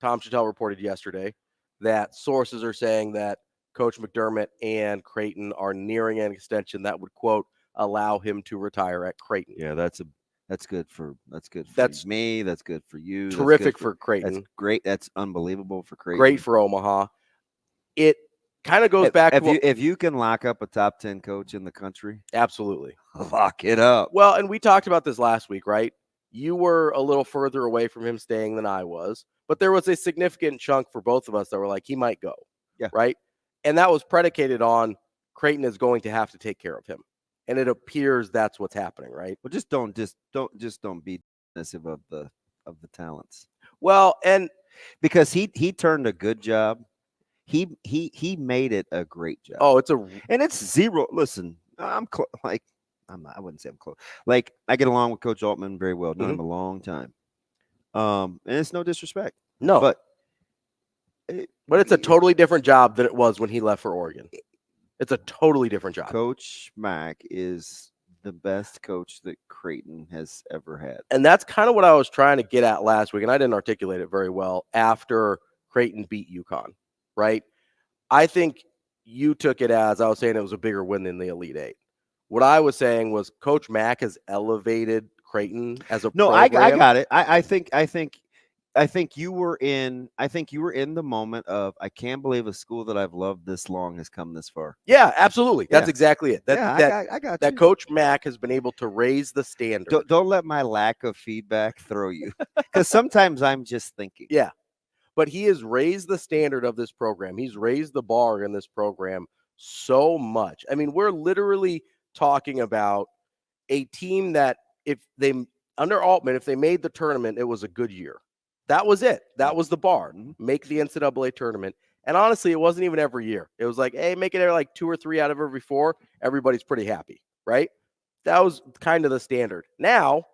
Tom Chattel reported yesterday that sources are saying that Coach McDermott and Creighton are nearing an extension that would, quote, allow him to retire at Creighton. Yeah, that's good for That's me. That's good for you. terrific for Creighton. That's great. That's unbelievable for Creighton. Great for Omaha. It kind of goes back to if you can lock up a top 10 coach in the country, absolutely lock it up. Well, and we talked about this last week, right? You were a little further away from him staying than I was, but there was a significant chunk for both of us that were like, he might go. Yeah. Right. And that was predicated on Creighton is going to have to take care of him. And it appears that's what's happening, right? Well, just don't be dismissive of the talents. Well, and because he turned a good job. He made it a great job. Oh, and it's zero. Listen, I wouldn't say I'm close. Like, I get along with Coach Altman very well. Known him a long time. And it's no disrespect. No. But it's a totally different job than it was when he left for Oregon. It's a totally different job. Coach Mack is the best coach that Creighton has ever had. And that's kind of what I was trying to get at last week, and I didn't articulate it very well after Creighton beat UConn, right? I think you took it as I was saying it was a bigger win than the Elite Eight. What I was saying was Coach Mack has elevated Creighton as a program. I got it. I think you were in the moment of, I can't believe a school that I've loved this long has come this far. Yeah, absolutely. That's exactly it. I got that Coach Mack has been able to raise the standard. Don't let my lack of feedback throw you, because sometimes I'm just thinking. Yeah, but he has raised the standard of this program. He's raised the bar in this program so much. I mean, we're literally talking about a team that under Altman, if they made the tournament, it was a good year. That was it. That was the bar. Make the NCAA tournament. And honestly, it wasn't even every year. It was like, hey, make it like 2 or 3 out of every 4. Everybody's pretty happy, right? That was kind of the standard. Now,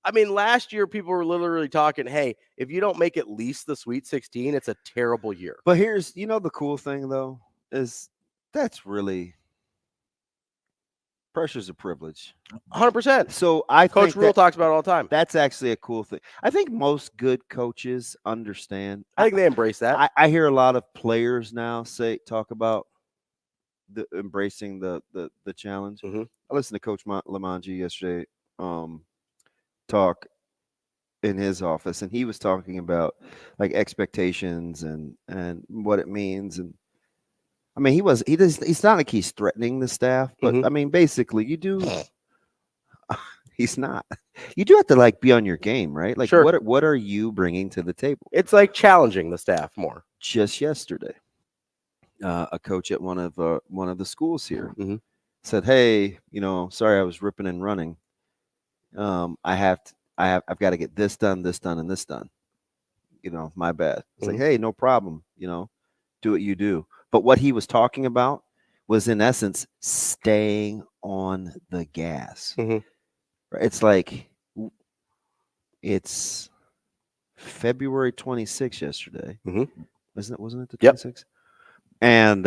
I mean, last year people were literally talking, hey, if you don't make at least the Sweet 16, it's a terrible year. But here's, the cool thing, though, is that's really pressure's a privilege. 100%. So Coach Rule talks about it all the time. That's actually a cool thing. I think most good coaches understand. I think they embrace that. I hear a lot of players now talk about embracing the challenge. Mm-hmm. I listened to Coach Lamanji yesterday talk in his office, and he was talking about like expectations and what it means. And I mean, he's not like he's threatening the staff, but I mean, basically you do. He's not. You do have to like be on your game, right? Like, sure. What are you bringing to the table? It's like challenging the staff more. Just yesterday, a coach at one of the schools here said, "Hey, sorry, I was ripping and running. I've got to get this done, and this done. My bad." It's like, hey, no problem. Do what you do. But what he was talking about was, in essence, staying on the gas. It's like, it's February 26th yesterday. Wasn't it the 26th? Yep. And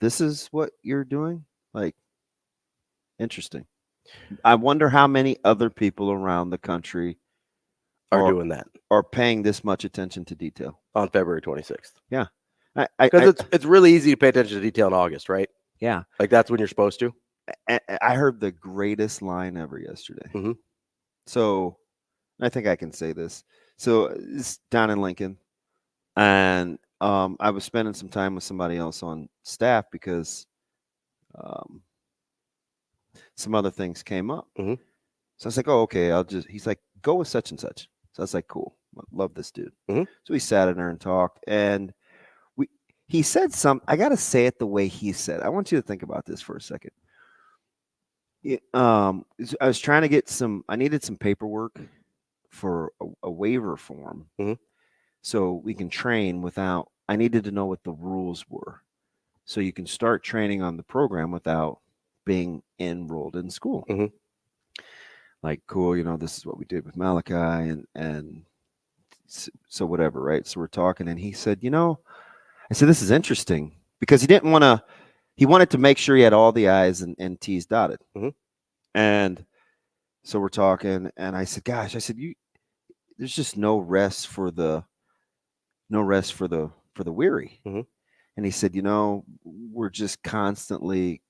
this is what you're doing? Like, interesting. I wonder how many other people around the country are doing that, are paying this much attention to detail on February 26th. Yeah. Because it's really easy to pay attention to detail in August, right? Yeah. Like, that's when you're supposed to. I heard the greatest line ever yesterday. So I think I can say this. So it's down in Lincoln, and I was spending some time with somebody else on staff because some other things came up. So I was like, oh, okay, he's like, go with such and such. So I was like, cool. Love this dude. So we sat in there and talked, and he said I got to say it the way he said. I want you to think about this for a second. I was trying to get I needed some paperwork for a waiver form, so we can train without. I needed to know what the rules were, so you can start training on the program without being enrolled in school. Like, cool, this is what we did with Malachi, and so whatever, right? So we're talking, and he said, I said, this is interesting, because he didn't want to. He wanted to make sure he had all the I's and T's dotted. And so we're talking, and I said, gosh, there's just no rest for the no rest for the weary. Mm-hmm. And he said, we're just constantly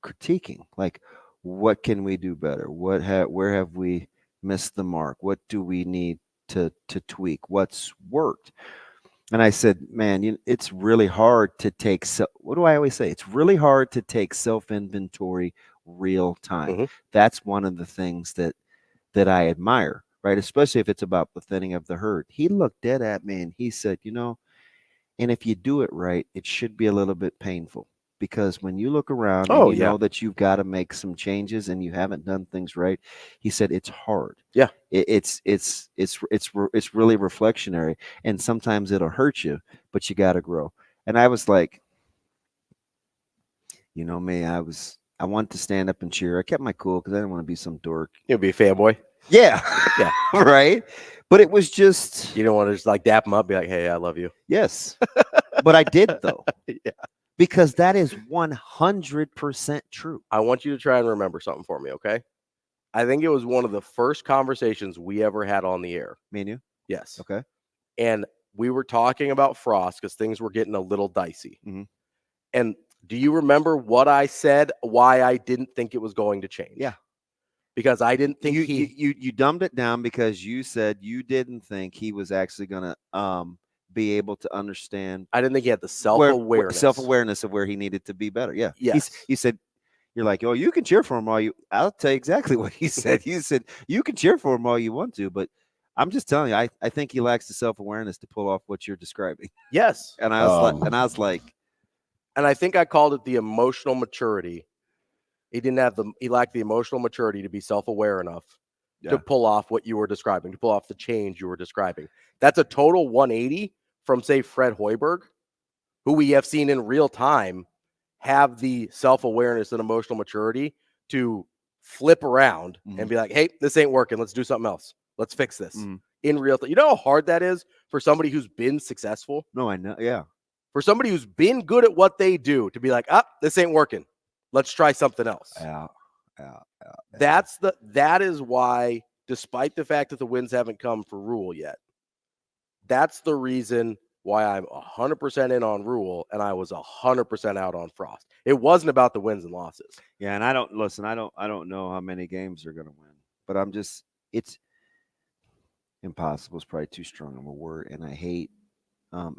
critiquing, like, what can we do better? Where have we missed the mark? What do we need to tweak? What's worked? And I said, man, it's really hard to take. What do I always say? It's really hard to take self-inventory real time. Mm-hmm. That's one of the things that I admire, right? Especially if it's about the thinning of the herd. He looked dead at me and he said, and if you do it right, it should be a little bit painful, because when you look around and you know that you've got to make some changes and you haven't done things right, he said it's hard. Yeah. It's really reflectionary, and sometimes it'll hurt you, but you got to grow. And I was like, me, I wanted to stand up and cheer. I kept my cool because I didn't want to be some dork. You'll be a fanboy. Yeah. Yeah. Right. But it was just, you don't want to just like dap them up, be like, hey, I love you. Yes. But I did, though. Yeah. Because that is 100% true. I want you to try and remember something for me, okay? I think it was one of the first conversations we ever had on the air. Me and you? Yes. Okay. And we were talking about Frost because things were getting a little dicey. Mm-hmm. And do you remember what I said, why I didn't think it was going to change? Yeah. Because I didn't think you dumbed it down because you said you didn't think he was actually going to be able to understand. I didn't think he had the self-awareness of where he needed to be better. Yeah. Yes. You said, you're like, oh, you can cheer for him I'll tell you exactly what he said. You said you can cheer for him all you want to, but I'm just telling you, I think he lacks the self-awareness to pull off what you're describing. Yes. And I was like, and I think I called it the emotional maturity. He lacked the emotional maturity to be self-aware enough to pull off what you were describing, to pull off the change you were describing. That's a total 180 from, say, Fred Hoiberg, who we have seen in real time have the self-awareness and emotional maturity to flip around and be like, hey, this ain't working. Let's do something else. Let's fix this in real time. You know how hard that is for somebody who's been successful? No, I know. Yeah. For somebody who's been good at what they do to be like, this ain't working. Let's try something else. Yeah. That is why, despite the fact that the wins haven't come for Rule yet, that's the reason why I'm 100% in on Rule and I was 100% out on Frost. It wasn't about the wins and losses. Yeah, and I don't know how many games they're going to win, but it's impossible is probably too strong of a word, and I hate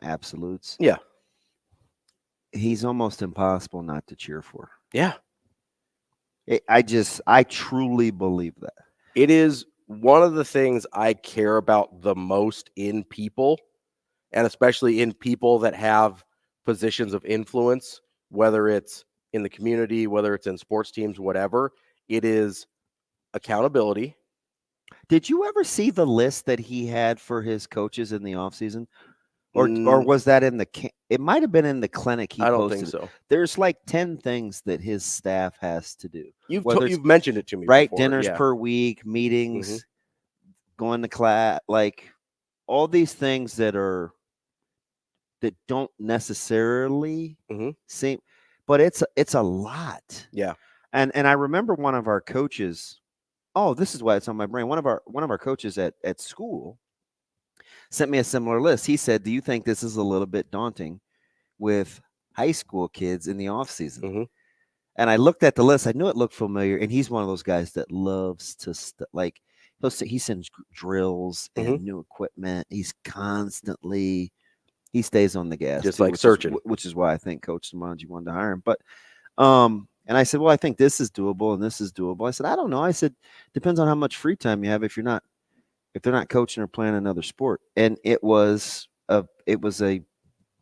absolutes. Yeah. He's almost impossible not to cheer for. Yeah. I truly believe that. It is one of the things I care about the most in people, and especially in people that have positions of influence, whether it's in the community, whether it's in sports teams, whatever. It is accountability. Did you ever see the list that he had for his coaches in the offseason? Or was that in it might have been in the clinic he posted. I don't think so. There's like 10 things that his staff has to do. You've mentioned it to me, right? Before. Dinners per week, meetings, going to class, like all these things that don't necessarily seem, but it's a lot. Yeah. And I remember one of our coaches. Oh, this is why it's on my brain. One of our coaches at school sent me a similar list. He said, do you think this is a little bit daunting with high school kids in the off season? And I looked at the list. I knew it looked familiar. And he's one of those guys that loves to he sends drills and new equipment. He's constantly, he stays on the gas. Just like searching. Which is why I think Coach Samanji wanted to hire him. But, and I said, well, I think this is doable and this is doable. I said, I don't know. I said, depends on how much free time you have if they're not coaching or playing another sport. And it was a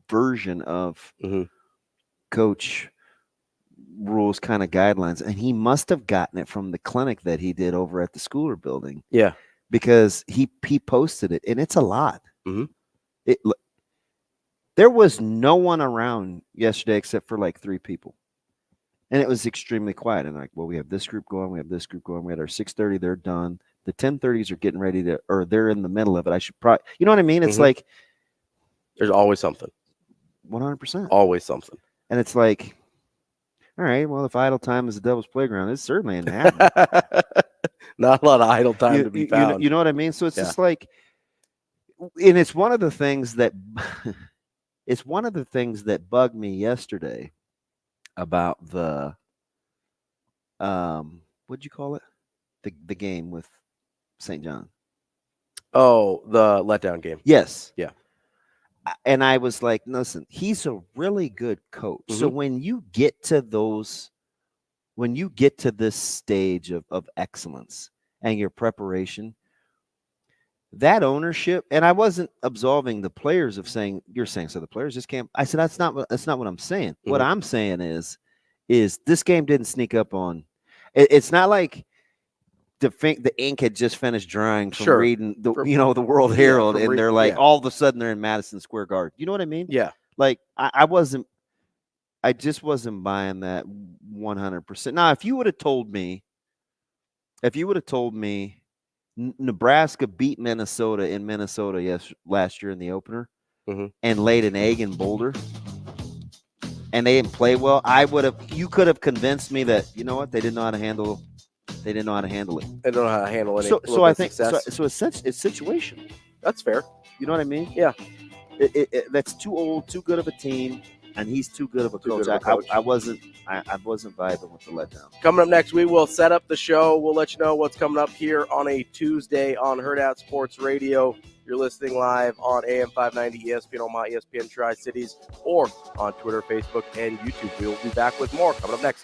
version of Coach Rule's kind of guidelines. And he must have gotten it from the clinic that he did over at the Schooler building. Yeah. Because he posted it, and it's a lot. There was no one around yesterday except for like 3 people. And it was extremely quiet. And like, well, we have this group going. We have this group going. We had our 6:30. They're done. The 10:30s are getting ready to, or they're in the middle of it. I should probably, you know what I mean? It's like, there's always something. 100%. Always something. And it's like, all right, well, if idle time is the devil's playground, it's certainly in happening. Not a lot of idle time to be found. You know what I mean? So it's just like, and it's one of the things that bugged me yesterday about the what'd you call it? The game with St. John. Oh, the letdown game. Yes. Yeah. And I was like, listen, he's a really good coach. Mm-hmm. So when you get to this stage of excellence and your preparation, that ownership, and I wasn't absolving the players of saying, you're saying so the players just can't. I said, that's not what I'm saying. Mm-hmm. What I'm saying is this game didn't sneak up on. It's not like the ink had just finished drying from reading the World Herald, and they're like, all of a sudden they're in Madison Square Garden. You know what I mean? Yeah. Like I just wasn't buying that 100%. Now, if you would have told me Nebraska beat Minnesota in Minnesota last year in the opener, mm-hmm. and laid an egg in Boulder, and they didn't play well, you could have convinced me that, you know what, they didn't know how to handle it. They didn't know how to handle it. They don't know how to handle it. So I think so it's situational. That's fair. You know what I mean? Yeah. That's too old, too good of a team, and he's too good of a coach. I wasn't vibing with the letdown. Coming up next, we will set up the show. We'll let you know what's coming up here on a Tuesday on Hurrdat Sports Radio. You're listening live on AM 590, ESPN Omaha, ESPN Tri-Cities, or on Twitter, Facebook, and YouTube. We will be back with more coming up next.